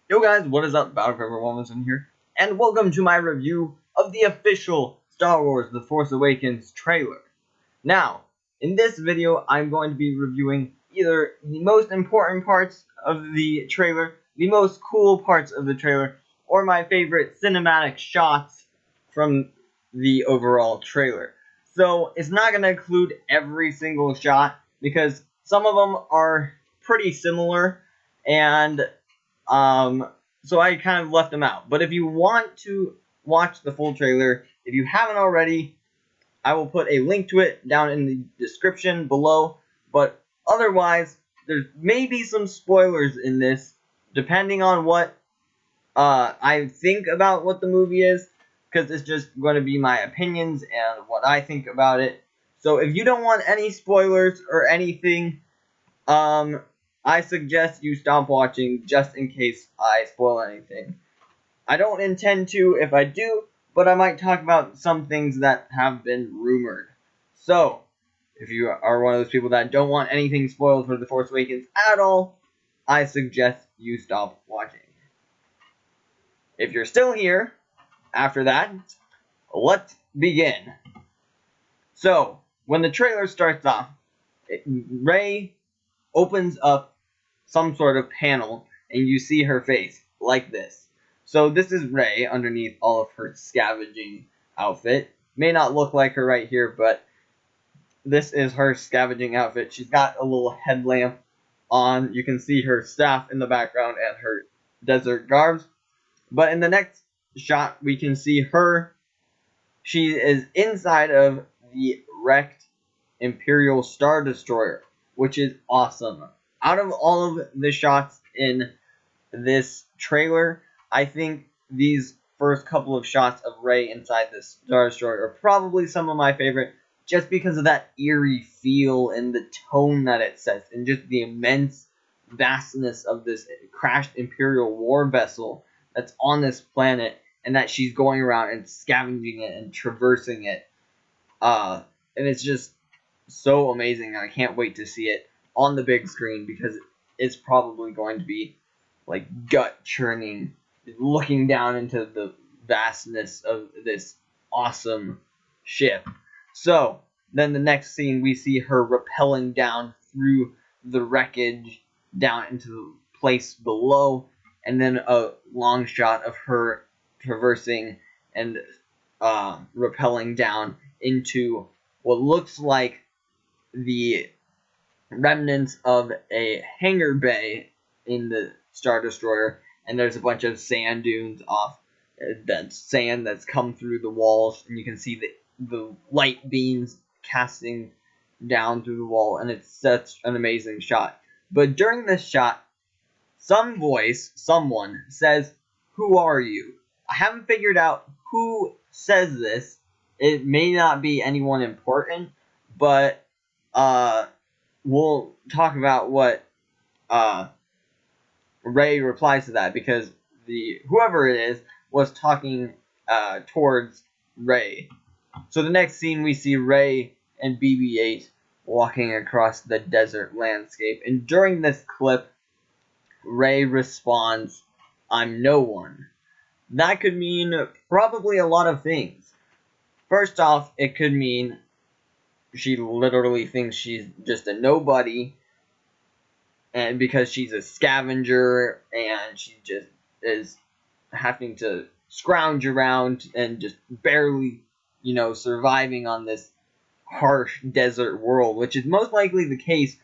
Yo guys, what is up? Battlefield Robinson here, and welcome to my review of the official Star Wars The Force Awakens trailer. Now, in this video, I'm going to be reviewing either the most important parts of the trailer, the most cool parts of the trailer, or my favorite cinematic shots from the overall trailer. So, it's not going to include every single shot, because some of them are pretty similar, and so I kind of left them out. But if you want to watch the full trailer, if you haven't already, I will put a link to it down in the description below. But otherwise, there may be some spoilers in this, depending on what I think about what the movie is, because it's just going to be my opinions and what I think about it. So if you don't want any spoilers or anything, I suggest you stop watching just in case I spoil anything. I don't intend to if I do, but I might talk about some things that have been rumored. So, if you are one of those people that don't want anything spoiled for The Force Awakens at all, I suggest you stop watching. If you're still here after that, let's begin. So, when the trailer starts off, Rey opens up some sort of panel, and you see her face, like this. So this is Rey underneath all of her scavenging outfit. May not look like her right here, but this is her scavenging outfit. She's got a little headlamp on. You can see her staff in the background and her desert garbs. But in the next shot, we can see her. She is inside of the wrecked Imperial Star Destroyer, which is awesome. Out of all of the shots in this trailer, I think these first couple of shots of Rey inside this Star Destroyer are probably some of my favorite, just because of that eerie feel and the tone that it sets, and just the immense vastness of this crashed Imperial war vessel that's on this planet, and that she's going around and scavenging it and traversing it. And it's just so amazing. I can't wait to see it on the big screen, because it's probably going to be like gut churning, looking down into the vastness of this awesome ship. So then the next scene, we see her rappelling down through the wreckage down into the place below, and then a long shot of her traversing and rappelling down into what looks like the remnants of a hangar bay in the Star Destroyer, and there's a bunch of sand dunes off that sand that's come through the walls, and you can see the light beams casting down through the wall, and it's such an amazing shot. But during this shot, someone says, "Who are you?" I haven't figured out who says this. It may not be anyone important, but we'll talk about what Rey replies to that, because whoever it is was talking towards Rey. So the next scene, we see Rey and BB-8 walking across the desert landscape, and during this clip, Rey responds, "I'm no one." That could mean probably a lot of things. First off, it could mean she literally thinks she's just a nobody, and because she's a scavenger, and she just is having to scrounge around and just barely, surviving on this harsh desert world, which is most likely the case,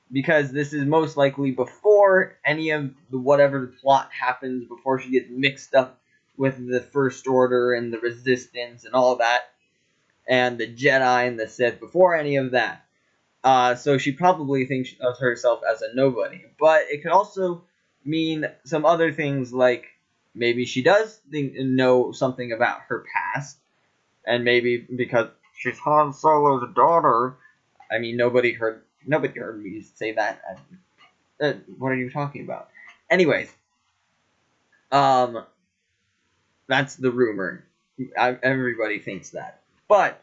because this is most likely before any of the whatever the plot happens, before she gets mixed up with the First Order and the Resistance and all that, and the Jedi and the Sith, before any of that. So she probably thinks of herself as a nobody. But it could also mean some other things, like maybe she does know something about her past, and maybe because she's Han Solo's daughter. I mean, nobody heard me say that. What are you talking about? Anyways, that's the rumor. Everybody thinks that. But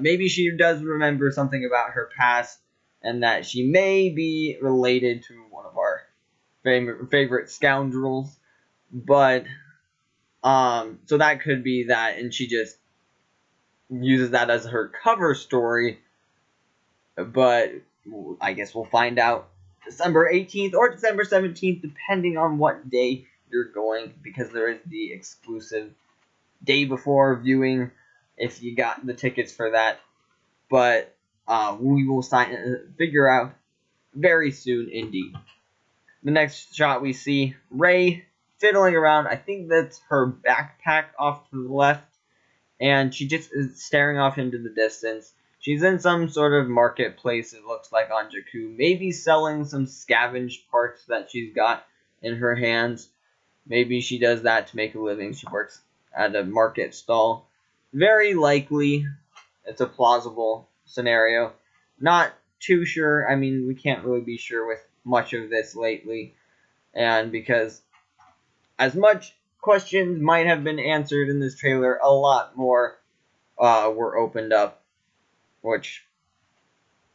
maybe she does remember something about her past, and that she may be related to one of our favorite scoundrels. But so that could be that, and she just uses that as her cover story. But I guess we'll find out December 18th or December 17th, depending on what day you're going, because there is the exclusive day before viewing if you got the tickets for that. But we will figure out very soon indeed. The next shot we see Rey fiddling around. I think that's her backpack off to the left, and she just is staring off into the distance. She's in some sort of marketplace, it looks like, on Jakku, maybe selling some scavenged parts that she's got in her hands. Maybe she does that to make a living. She works at a market stall. Very likely, it's a plausible scenario. Not too sure. I mean, we can't really be sure with much of this lately. And because as much questions might have been answered in this trailer, a lot more were opened up, which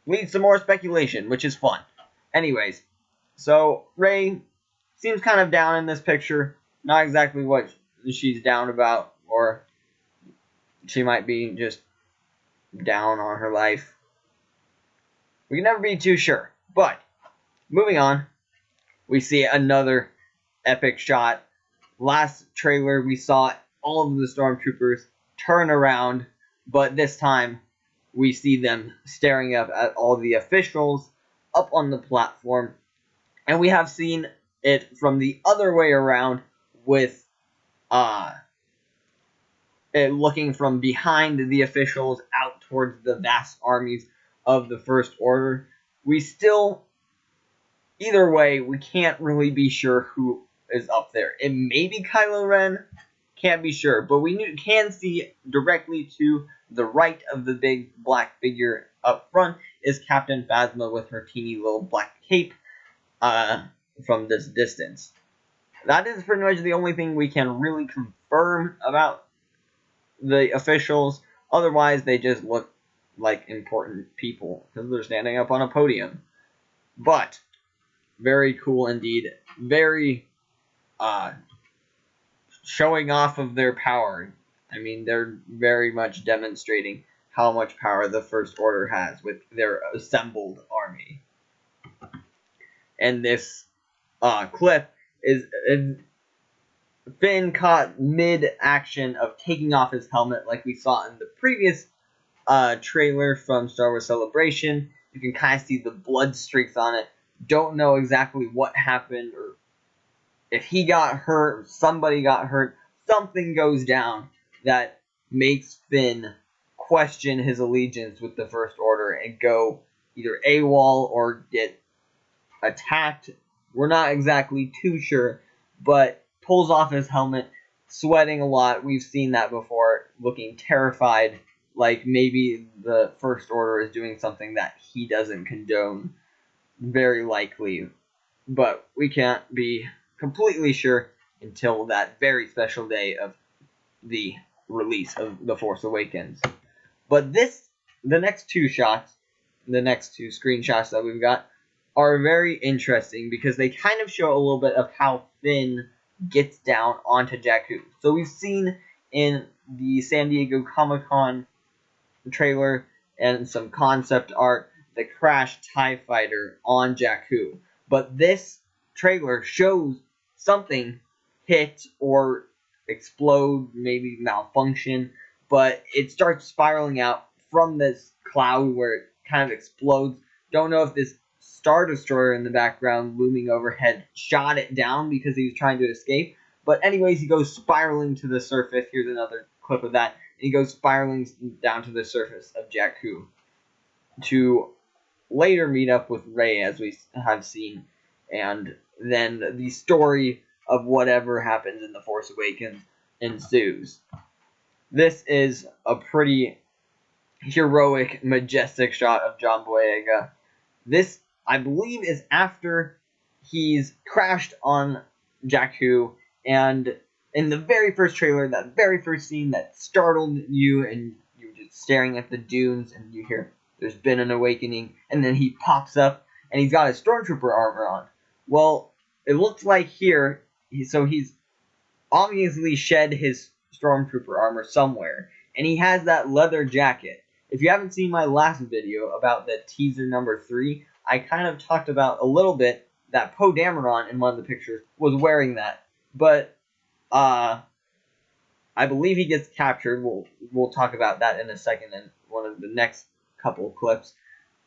leads to more speculation, which is fun. Anyways, so Rey seems kind of down in this picture. Not exactly what she's down about, or she might be just down on her life. We can never be too sure. But moving on, we see another epic shot. Last trailer, we saw all of the stormtroopers turn around, but this time we see them staring up at all the officials up on the platform. And we have seen it from the other way around, with it looking from behind the officials out towards the vast armies of the First Order. We still, either way, we can't really be sure who is up there. It may be Kylo Ren, can't be sure, but we can see directly to the right of the big black figure up front is Captain Phasma with her teeny little black cape from this distance. That is pretty much the only thing we can really confirm about the officials. Otherwise, they just look like important people because they're standing up on a podium. But very cool indeed. Very showing off of their power. I mean, they're very much demonstrating how much power the First Order has with their assembled army. And this clip is Finn caught mid-action of taking off his helmet like we saw in the previous trailer from Star Wars Celebration. You can kind of see the blood streaks on it. Don't know exactly what happened, or if he got hurt, or somebody got hurt. Something goes down that makes Finn question his allegiance with the First Order and go either AWOL or get attacked. We're not exactly too sure, but pulls off his helmet, sweating a lot. We've seen that before, looking terrified, like maybe the First Order is doing something that he doesn't condone. Very likely, but we can't be completely sure until that very special day of the release of The Force Awakens. But the next two screenshots that we've got are very interesting because they kind of show a little bit of how Finn gets down onto Jakku. So we've seen in the San Diego Comic-Con trailer and some concept art the crashed TIE fighter on Jakku. But this trailer shows something hit or explode, maybe malfunction, but it starts spiraling out from this cloud where it kind of explodes. Don't know if this Star Destroyer in the background looming overhead shot it down because he was trying to escape. But anyways, he goes spiraling to the surface. Here's another clip of that. And he goes spiraling down to the surface of Jakku to later meet up with Rey, as we have seen. And then the story of whatever happens in The Force Awakens ensues. This is a pretty heroic, majestic shot of John Boyega. This, I believe, is after he's crashed on Jakku, and in the very first trailer, that very first scene that startled you, and you're just staring at the dunes, and you hear, "There's been an awakening," and then he pops up, and he's got his Stormtrooper armor on. Well, it looks like here, so he's obviously shed his stormtrooper armor somewhere, and he has that leather jacket. If you haven't seen my last video about the teaser number 3, I kind of talked about a little bit that Poe Dameron in one of the pictures was wearing that, but I believe he gets captured. We'll talk about that in a second in one of the next couple of clips.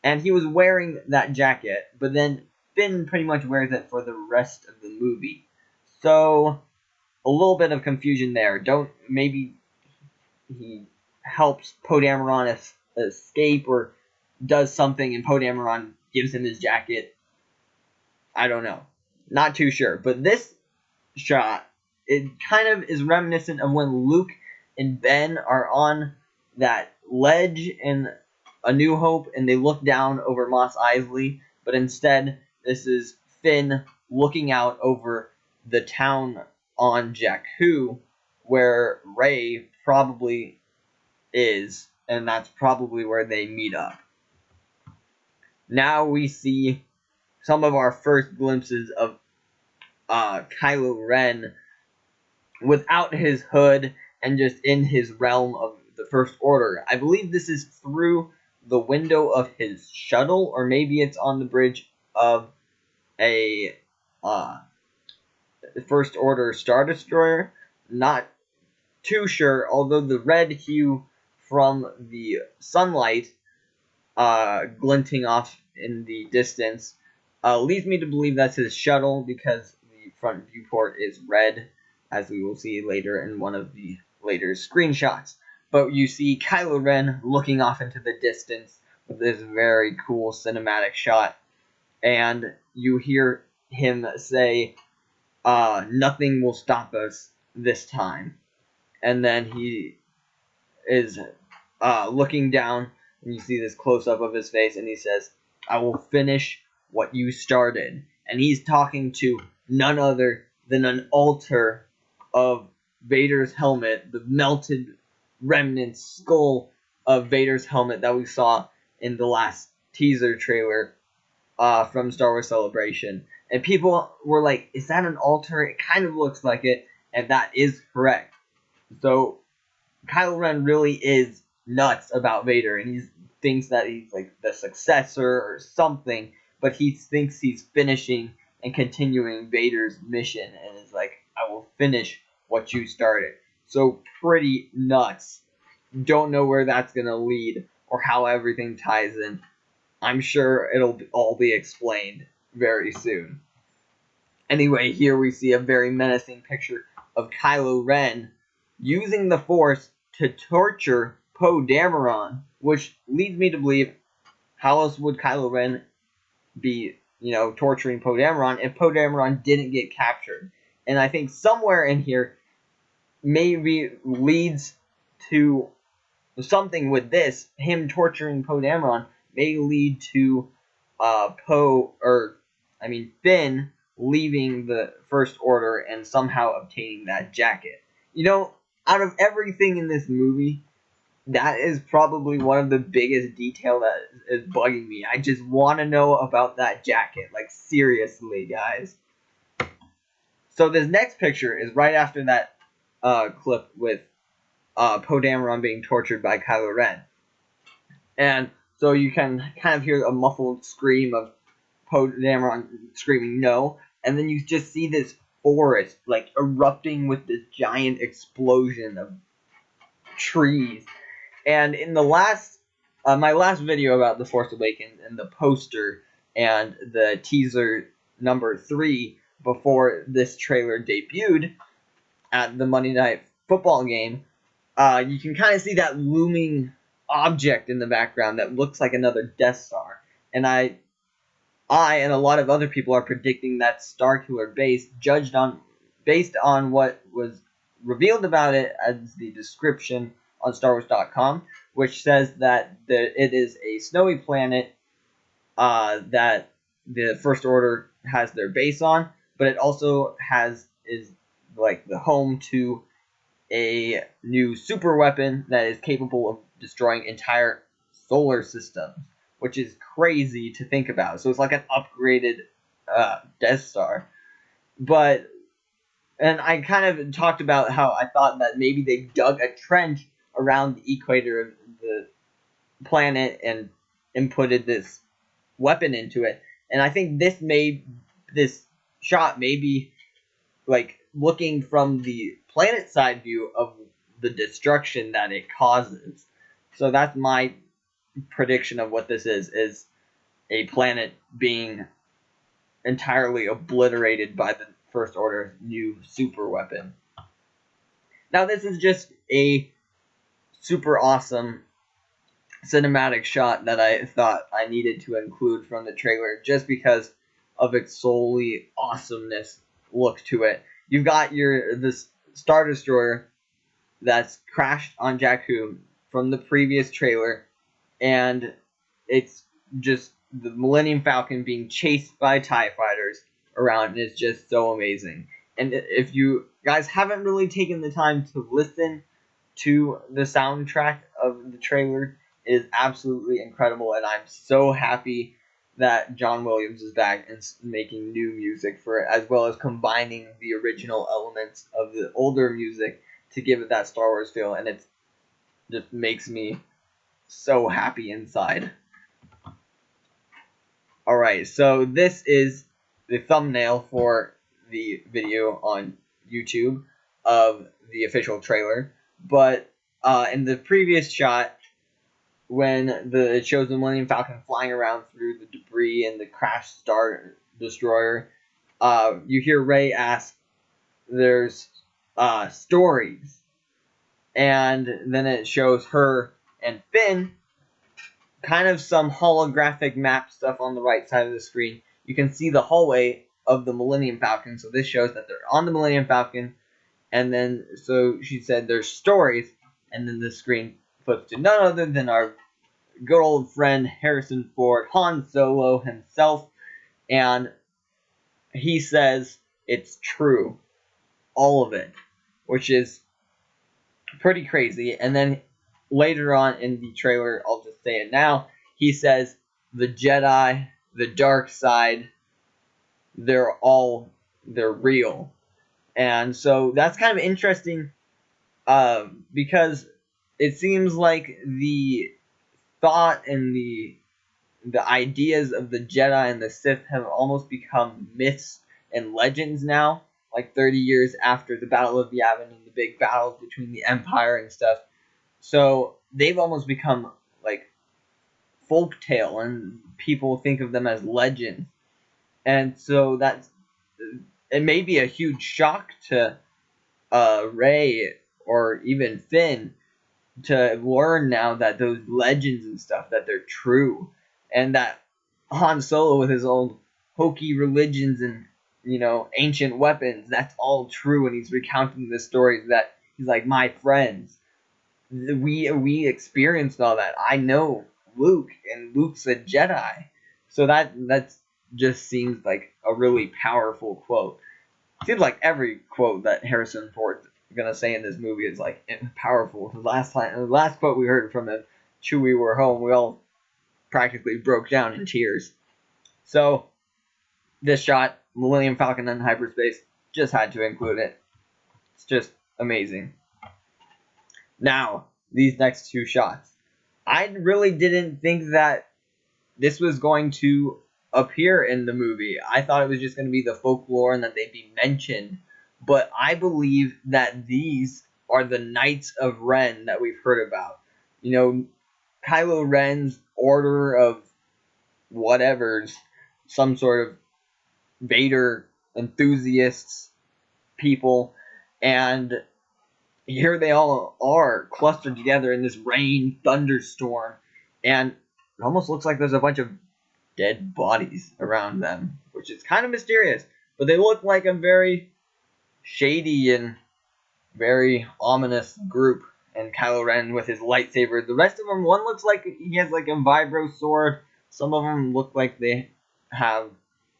And he was wearing that jacket, but then Finn pretty much wears it for the rest of the movie. So a little bit of confusion there. Maybe he helps Poe Dameron escape or does something and Poe Dameron gives him his jacket. I don't know. Not too sure. But this shot, it kind of is reminiscent of when Luke and Ben are on that ledge in A New Hope and they look down over Mos Eisley, but instead this is Finn looking out over the town on Jakku where Rey probably is, and that's probably where they meet up. Now we see some of our first glimpses of Kylo Ren without his hood and just in his realm of the First Order. I believe this is through the window of his shuttle, or maybe it's on the bridge of a First Order Star Destroyer. Not too sure, although the red hue from the sunlight glinting off in the distance leads me to believe that's his shuttle, because the front viewport is red, as we will see later in one of the later screenshots. But you see Kylo Ren looking off into the distance with this very cool cinematic shot, and you hear him say, nothing will stop us this time. And then he is looking down, and you see this close-up of his face, and he says, I will finish what you started. And he's talking to none other than an altar of Vader's helmet, the melted remnant skull of Vader's helmet that we saw in the last teaser trailer from Star Wars Celebration. And people were like, is that an altar? It kind of looks like it, and that is correct. So Kylo Ren really is nuts about Vader, and he thinks that he's like the successor or something, but he thinks he's finishing and continuing Vader's mission, and is like, I will finish what you started. So pretty nuts. Don't know where that's going to lead or how everything ties in. I'm sure it'll all be explained very soon. Anyway, here we see a very menacing picture of Kylo Ren using the Force to torture Poe Dameron, which leads me to believe, how else would Kylo Ren be, torturing Poe Dameron if Poe Dameron didn't get captured? And I think somewhere in here maybe leads to something with this, him torturing Poe Dameron may lead to Finn leaving the First Order and somehow obtaining that jacket. Out of everything in this movie, that is probably one of the biggest detail that is bugging me. I just want to know about that jacket. Like, seriously, guys. So this next picture is right after that clip with Poe Dameron being tortured by Kylo Ren. And so you can kind of hear a muffled scream of Poe Dameron screaming no, and then you just see this forest like erupting with this giant explosion of trees. And in the last my last video about The Force Awakens and the poster and the teaser number 3 before this trailer debuted at the Monday Night Football game, you can kind of see that looming object in the background that looks like another Death Star. And I and a lot of other people are predicting that Starkiller base, based on what was revealed about it as the description on StarWars.com, which says that it is a snowy planet that the First Order has their base on, but it also is like the home to a new super weapon that is capable of destroying entire solar systems, which is crazy to think about. So it's like an upgraded Death Star. But, and I kind of talked about how I thought that maybe they dug a trench around the equator of the planet and inputted this weapon into it. And I think this shot may be like looking from the planet side view of the destruction that it causes. So that's my prediction of what this is a planet being entirely obliterated by the First Order's new super weapon. Now this is just a super awesome cinematic shot that I thought I needed to include from the trailer just because of its solely awesomeness look to it. You've got this Star Destroyer that's crashed on Jakku from the previous trailer, and it's just the Millennium Falcon being chased by TIE fighters around, and it's just so amazing. And if you guys haven't really taken the time to listen to the soundtrack of the trailer, it is absolutely incredible, and I'm so happy that John Williams is back and making new music for it, as well as combining the original elements of the older music to give it that Star Wars feel, and it just makes me so happy inside. Alright, so this is the thumbnail for the video on YouTube of the official trailer, but in the previous shot, when it shows the Millennium Falcon flying around through the debris and the crashed Star Destroyer, you hear Rey ask, there's stories, and then it shows her and Finn, kind of some holographic map stuff on the right side of the screen. You can see the hallway of the Millennium Falcon, so this shows that they're on the Millennium Falcon, and then, so she said there's stories, and then the screen flips to none other than our good old friend Harrison Ford, Han Solo himself, and he says it's true, all of it, which is pretty crazy. And then later on in the trailer, I'll just say it now, he says the Jedi, the dark side, they're real. And so that's kind of interesting, because it seems like the thought and the ideas of the Jedi and the Sith have almost become myths and legends now, like 30 years after the Battle of Yavin and the big battles between the Empire and stuff. So they've almost become like folktale, and people think of them as legends. And so it may be a huge shock to Rey or even Finn to learn now that those legends and stuff, that they're true, and that Han Solo with his old hokey religions and, ancient weapons, that's all true, and he's recounting the stories that he's like, my friends, we experienced all that. I know Luke, and Luke's a Jedi. So that's just seems like a really powerful quote. It seems like every quote that Harrison Ford's gonna say in this movie is like powerful. The last quote we heard from him, "Chewie, we're home," we all practically broke down in tears. So this shot, Millennium Falcon in hyperspace, just had to include it. It's just amazing. Now, these next two shots. I really didn't think that this was going to appear in the movie. I thought it was just going to be the folklore and that they'd be mentioned. But I believe that these are the Knights of Ren that we've heard about. Kylo Ren's order of whatever's, some sort of Vader enthusiasts, people, and here they all are clustered together in this rain thunderstorm, and it almost looks like there's a bunch of dead bodies around them, which is kind of mysterious, but they look like a very shady and very ominous group. And Kylo Ren with his lightsaber, the rest of them, one looks like he has like a vibro sword, some of them look like they have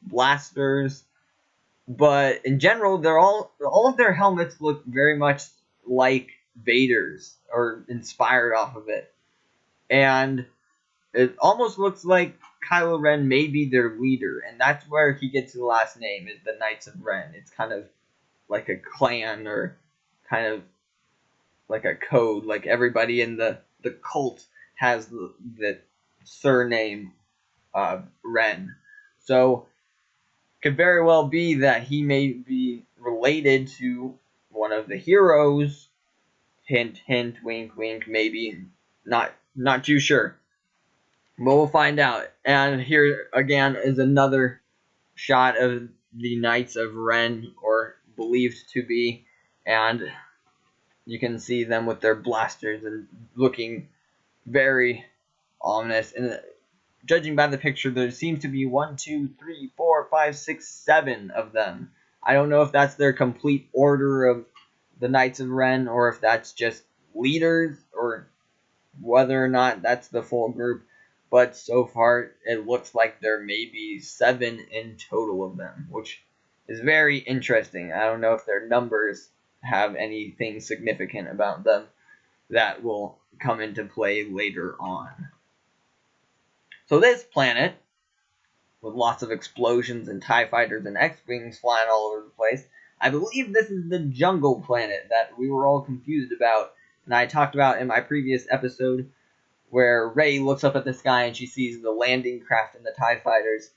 blasters, but in general, they're all of their helmets look very much like Vader's, or inspired off of it. And it almost looks like Kylo Ren may be their leader, and that's where he gets the last name, is the Knights of Ren. It's kind of like a clan, or kind of like a code, like everybody in the cult has the surname Ren. So could very well be that he may be related to one of the heroes. Hint, hint, wink, wink, maybe. Not too sure. But we'll find out. And here again is another shot of the Knights of Ren, or believed to be, and you can see them with their blasters and looking very ominous. And judging by the picture, there seems to be 1, 2, 3, 4, 5, 6, 7 of them. I don't know if that's their complete order of the Knights of Ren, or if that's just leaders, or whether or not that's the full group. But so far, it looks like there may be 7 in total of them, which is very interesting. I don't know if their numbers have anything significant about them that will come into play later on. So this planet, with lots of explosions and TIE fighters and X-Wings flying all over the place, I believe this is the jungle planet that we were all confused about, and I talked about in my previous episode, where Rey looks up at the sky and she sees the landing craft and the TIE fighters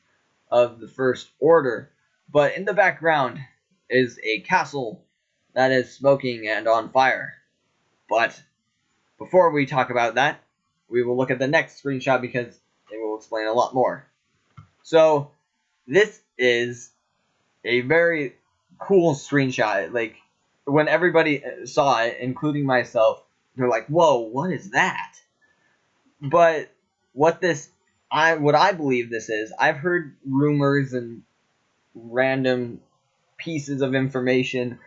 of the First Order. But in the background is a castle that is smoking and on fire. But before we talk about that, we will look at the next screenshot, because it will explain a lot more. So this is a very cool screenshot. Like, when everybody saw it, including myself, they're like, whoa, what is that? But what I believe this is, I've heard rumors and random pieces of information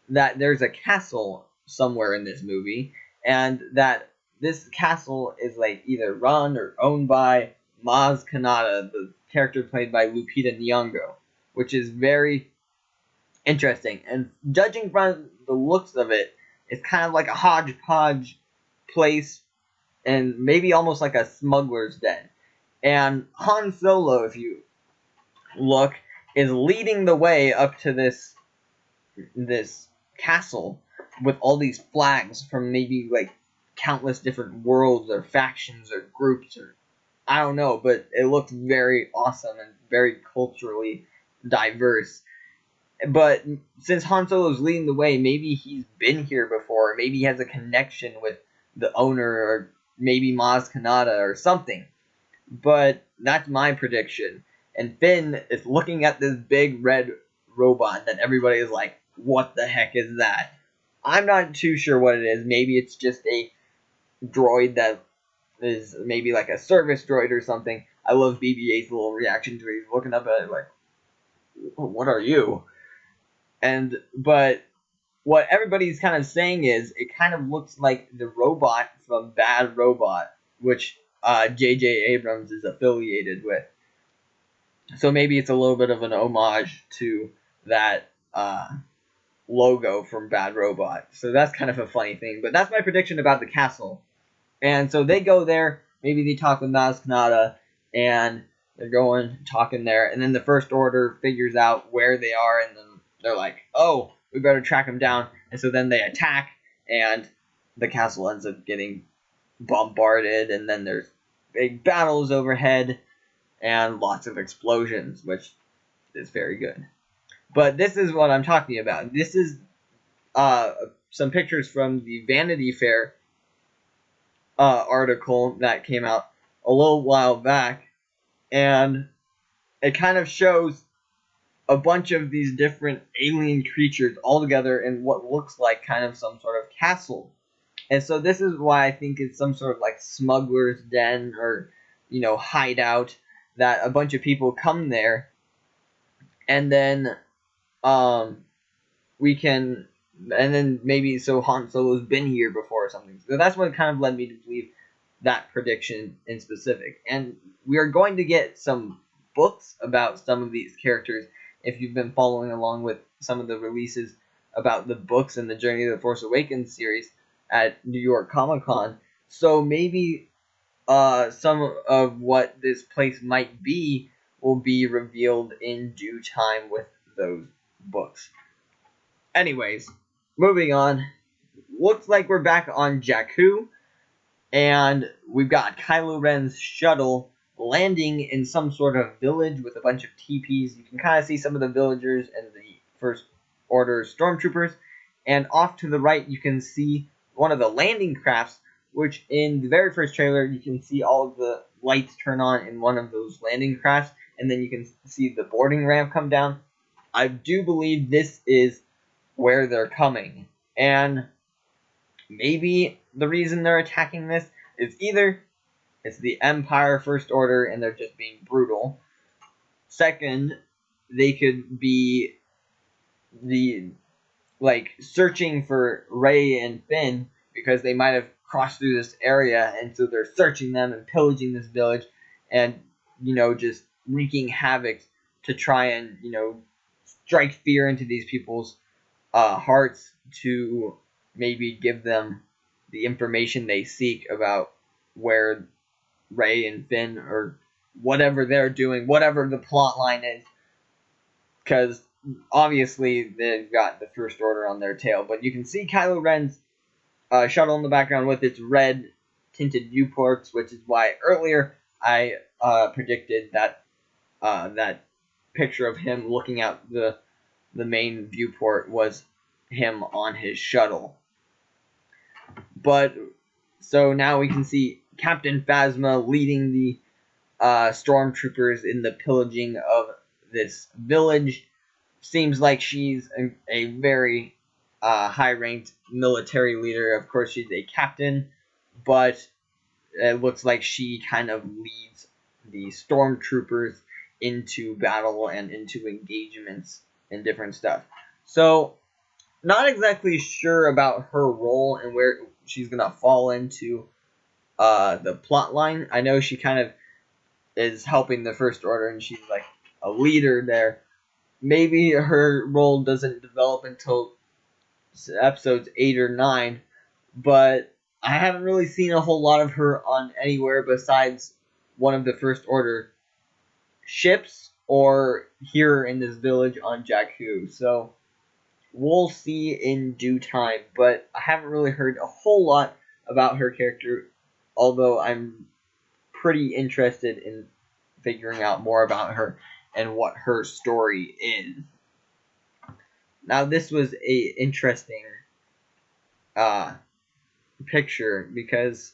that there's a castle somewhere in this movie, and that this castle is like either run or owned by Maz Kanata, the character played by Lupita Nyong'o, which is very interesting. And judging from the looks of it, it's kind of like a hodgepodge place, and maybe almost like a smuggler's den. And Han Solo, if you look, is leading the way up to this castle with all these flags from maybe like countless different worlds or factions or groups, or I don't know, but it looked very awesome and very culturally diverse. But since Han Solo's leading the way, maybe he's been here before, maybe he has a connection with the owner, or maybe Maz Kanata or something. But that's my prediction. And Finn is looking at this big red robot that everybody is like, what the heck is that? I'm not too sure what it is. Maybe it's just a droid that is maybe like a service droid or something. I love BB-8's little reaction to it. He's looking up at it like, what are you? But what everybody's kind of saying is, it kind of looks like the robot from Bad Robot, which J.J. Abrams is affiliated with. So maybe it's a little bit of an homage to that logo from Bad Robot. So that's kind of a funny thing. But that's my prediction about the castle. And so they go there. Maybe they talk with Maz Kanata, and they're going, talking there. And then the First Order figures out where they are, and then they're like, oh, we better track them down. And so then they attack, and the castle ends up getting bombarded, and then there's big battles overhead and lots of explosions, which is very good. But this is what I'm talking about. This is some pictures from the Vanity Fair article that came out a little while back, and it kind of shows a bunch of these different alien creatures all together in what looks like kind of some sort of castle. And so this is why I think it's some sort of like smuggler's den, or, you know, hideout, that a bunch of people come there, and then maybe so Han Solo's been here before or something. So that's what kind of led me to believe that prediction in specific. And we are going to get some books about some of these characters, if you've been following along with some of the releases about the books in the Journey of the Force Awakens series at New York Comic Con. So maybe some of what this place might be will be revealed in due time with those books. Anyways, moving on. Looks like we're back on Jakku, and we've got Kylo Ren's shuttle landing in some sort of village with a bunch of teepees. You can kind of see some of the villagers and the First Order stormtroopers, and off to the right you can see one of the landing crafts, which in the very first trailer you can see all of the lights turn on in one of those landing crafts, and then you can see the boarding ramp come down. I do believe this is where they're coming, and maybe the reason they're attacking this is either it's the Empire First Order and they're just being brutal. Second, they could be searching for Rey and Finn because they might have crossed through this area, and so they're searching them and pillaging this village and, just wreaking havoc to try and, strike fear into these people's hearts to maybe give them the information they seek about where Rey and Finn or whatever they're doing, whatever the plot line is, because obviously they've got the First Order on their tail. But you can see Kylo Ren's shuttle in the background with its red tinted viewports, which is why earlier I predicted that that picture of him looking out the main viewport was him on his shuttle. But so now we can see Captain Phasma leading the stormtroopers in the pillaging of this village. Seems like she's a very high-ranked military leader. Of course, she's a captain, but it looks like she kind of leads the stormtroopers into battle and into engagements and different stuff. So, not exactly sure about her role and where she's going to fall into the plot line. I know she kind of is helping the First Order and she's like a leader there. Maybe her role doesn't develop until episodes 8 or 9, but I haven't really seen a whole lot of her on anywhere besides one of the First Order ships or here in this village on Jakku. So we'll see in due time, but I haven't really heard a whole lot about her character, although I'm pretty interested in figuring out more about her and what her story is. Now, this was a interesting picture because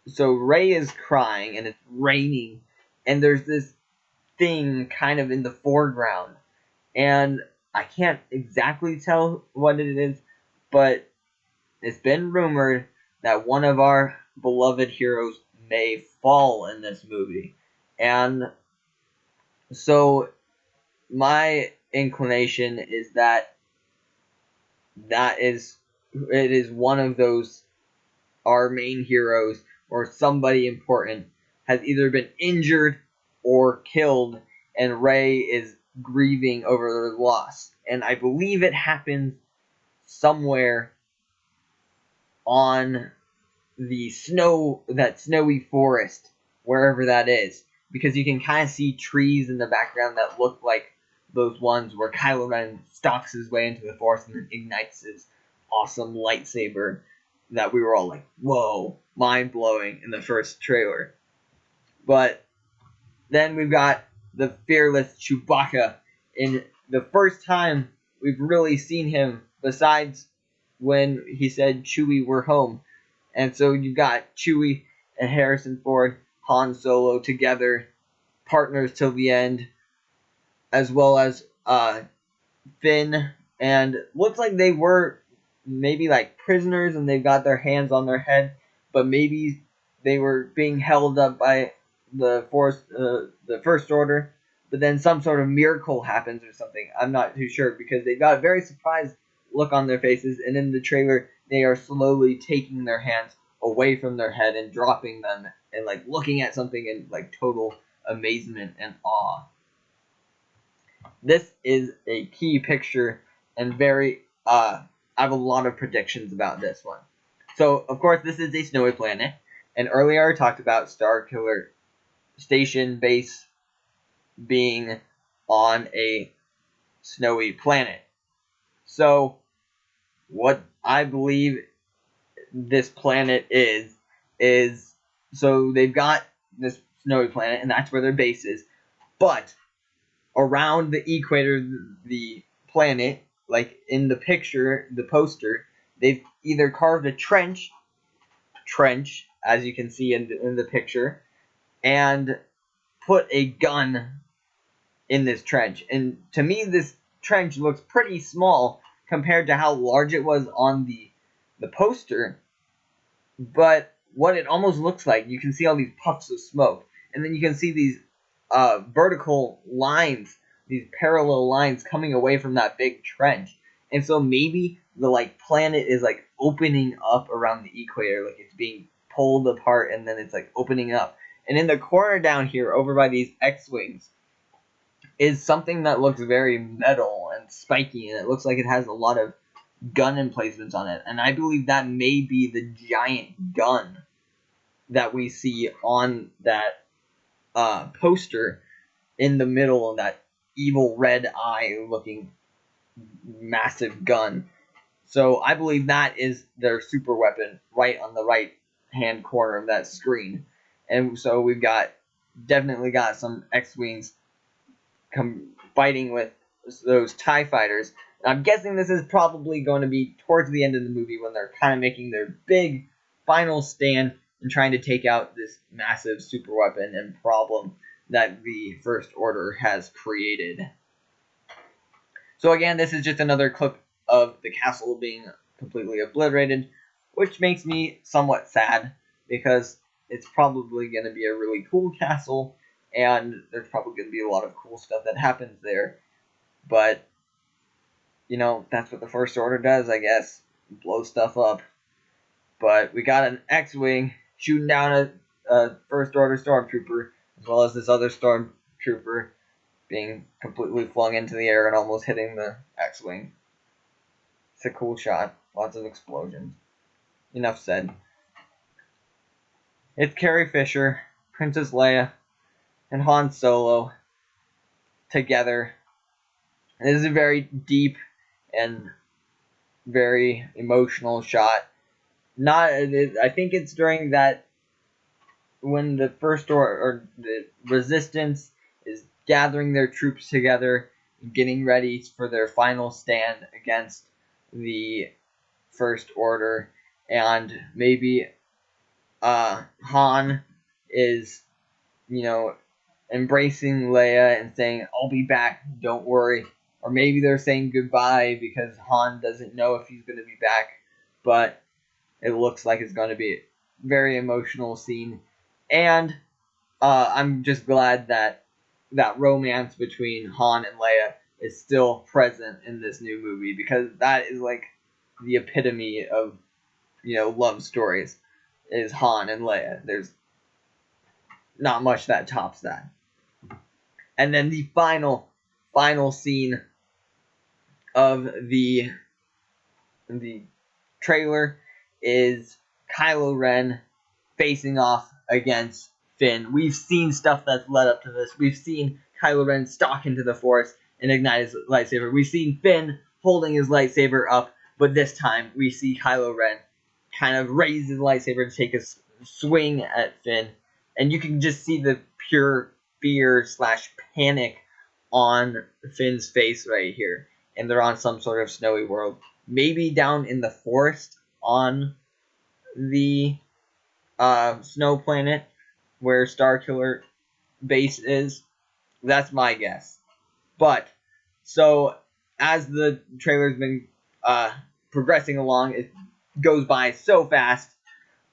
so Rey is crying and it's raining and there's this thing kind of in the foreground, and I can't exactly tell what it is, but it's been rumored that one of our beloved heroes may fall in this movie. And so my inclination is that it is one of those, our main heroes or somebody important has either been injured or killed, and Rey is grieving over their loss. And I believe it happens somewhere on the snowy forest, wherever that is, because you can kind of see trees in the background that look like those ones where Kylo Ren stalks his way into the forest and then ignites his awesome lightsaber that we were all like, whoa, mind-blowing in the first trailer. But then we've got the fearless Chewbacca in the first time we've really seen him, besides when he said, Chewie, we're home. And so you've got Chewie and Harrison Ford, Han Solo together, partners till the end, as well as Finn, and looks like they were maybe like prisoners and they've got their hands on their head, but maybe they were being held up by the First Order, but then some sort of miracle happens or something. I'm not too sure, because they got a very surprised look on their faces, and in the trailer they are slowly taking their hands away from their head and dropping them and like looking at something in like total amazement and awe. This is a key picture and very I have a lot of predictions about this one. So of course this is a snowy planet, And earlier I talked about Starkiller Station base being on a snowy planet. So what I believe this planet is so they've got this snowy planet, and that's where their base is. But around the equator, the planet, like in the picture, the poster, they've either carved a trench, as you can see in the picture, and put a gun in this trench. And to me, this trench looks pretty small compared to how large it was on the poster. But what it almost looks like, you can see all these puffs of smoke, and then you can see these vertical lines, these parallel lines coming away from that big trench. And so maybe the planet is like opening up around the equator, like it's being pulled apart and then it's like opening up. And in the corner down here, over by these X-wings, is something that looks very metal and spiky, and it looks like it has a lot of gun emplacements on it. And I believe that may be the giant gun that we see on that poster in the middle of that evil red eye looking massive gun. So I believe that is their super weapon right on the right hand corner of that screen. And so we've definitely got some X-wings fighting with those TIE fighters. And I'm guessing this is probably going to be towards the end of the movie when they're kind of making their big final stand and trying to take out this massive super weapon and problem that the First Order has created. So again, this is just another clip of the castle being completely obliterated, which makes me somewhat sad because it's probably going to be a really cool castle, and there's probably going to be a lot of cool stuff that happens there. But, you know, that's what the First Order does, I guess. Blow stuff up. But we got an X-wing shooting down a First Order stormtrooper, as well as this other stormtrooper being completely flung into the air and almost hitting the X-wing. It's a cool shot. Lots of explosions. Enough said. It's Carrie Fisher, Princess Leia, and Han Solo together. This is a very deep and very emotional shot. I think it's during that when the First Order or the Resistance is gathering their troops together and getting ready for their final stand against the First Order, and maybe Han is, you know, embracing Leia and saying, "I'll be back, don't worry." Or maybe they're saying goodbye because Han doesn't know if he's going to be back, but it looks like it's going to be a very emotional scene. And I'm just glad that that romance between Han and Leia is still present in this new movie, because that is like the epitome of, you know, love stories, is Han and Leia. There's not much that tops that. And then the final scene of the trailer is Kylo Ren facing off against Finn. We've seen stuff that's led up to this. We've seen Kylo Ren stalk into the Force and ignite his lightsaber. We've seen Finn holding his lightsaber up, but this time we see Kylo Ren kind of raise his lightsaber to take a swing at Finn, and you can just see the pure fear / panic on Finn's face right here. And they're on some sort of snowy world, maybe down in the forest on the snow planet where Starkiller base is. That's my guess. But so as the trailer's been progressing along, it goes by so fast.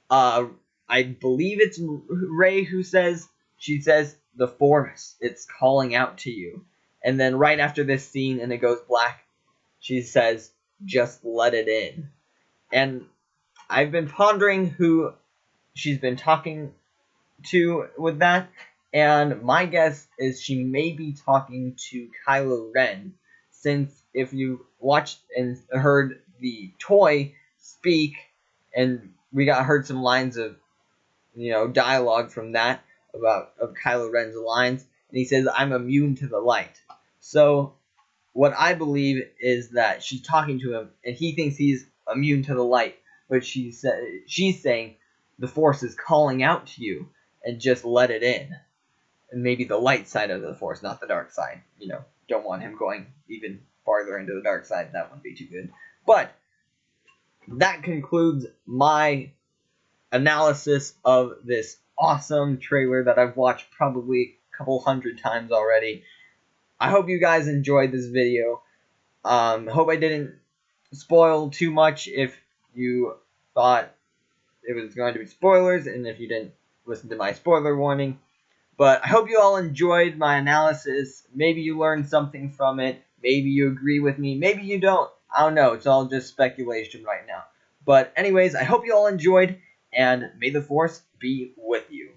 I believe it's Rey who says, she says, "The Force, it's calling out to you." And then right after this scene and it goes black, she says, "Just let it in." And I've been pondering who she's been talking to with that, and my guess is she may be talking to Kylo Ren, since if you watched and heard the toy speak, and we heard some lines of, dialogue from that of Kylo Ren's lines, and he says, "I'm immune to the light." So what I believe is that she's talking to him, and he thinks he's immune to the light, but she's saying the Force is calling out to you, and just let it in. And maybe the light side of the Force, not the dark side. Don't want him going even farther into the dark side. That wouldn't be too good. But that concludes my analysis of this awesome trailer that I've watched probably a couple hundred times already. I hope you guys enjoyed this video. Hope I didn't spoil too much if you thought it was going to be spoilers, and if you didn't listen to my spoiler warning. But I hope you all enjoyed my analysis. Maybe you learned something from it. Maybe you agree with me. Maybe you don't. I don't know. It's all just speculation right now. But anyways, I hope you all enjoyed, and may the Force be with you.